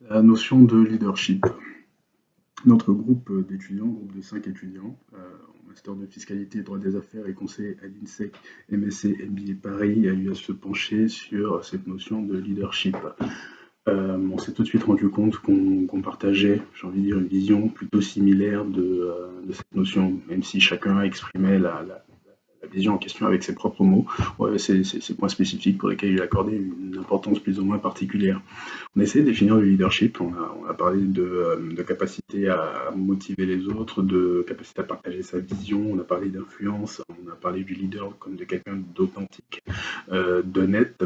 La notion de leadership. Notre groupe d'étudiants, groupe de 5 étudiants, en master de fiscalité et droit des affaires et conseil à l'INSEC, MSC, MBA Paris, a eu à se pencher sur cette notion de leadership. On s'est tout de suite rendu compte qu'on partageait, j'ai envie de dire, une vision plutôt similaire de cette notion, même si chacun exprimait la vision en question avec ses propres mots. Ouais, c'est ces points spécifiques pour lesquels il accordait une importance plus ou moins particulière. On a essayé de définir le leadership, on a parlé de capacité à motiver les autres, de capacité à partager sa vision, on a parlé d'influence, on a parlé du leader comme de quelqu'un d'authentique, d'honnête,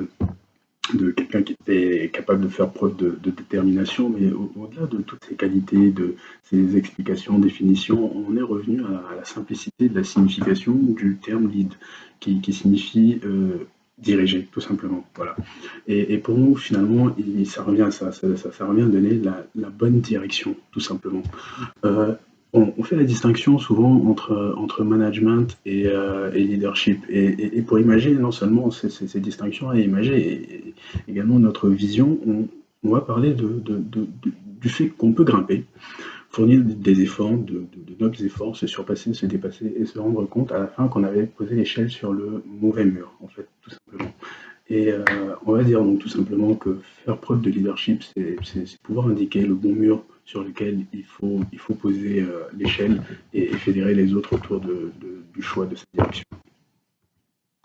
de quelqu'un qui était capable de faire preuve de détermination, mais au-delà de toutes ces qualités, de ces explications, définitions, on est revenu à la simplicité de la signification du terme lead, qui signifie diriger, tout simplement. Voilà. Et pour nous, finalement, ça revient à ça revient à donner la bonne direction, tout simplement. Euh, on fait la distinction souvent entre management et leadership. Et pour imaginer non seulement ces distinctions et imaginer également notre vision, on va parler du fait qu'on peut grimper, fournir des efforts, de nobles efforts, se surpasser, se dépasser et se rendre compte à la fin qu'on avait posé l'échelle sur le mauvais mur, en fait, tout simplement. Et on va dire donc tout simplement que faire preuve de leadership, c'est pouvoir indiquer le bon mur sur lequel il faut poser l'échelle et fédérer les autres autour du choix de cette direction.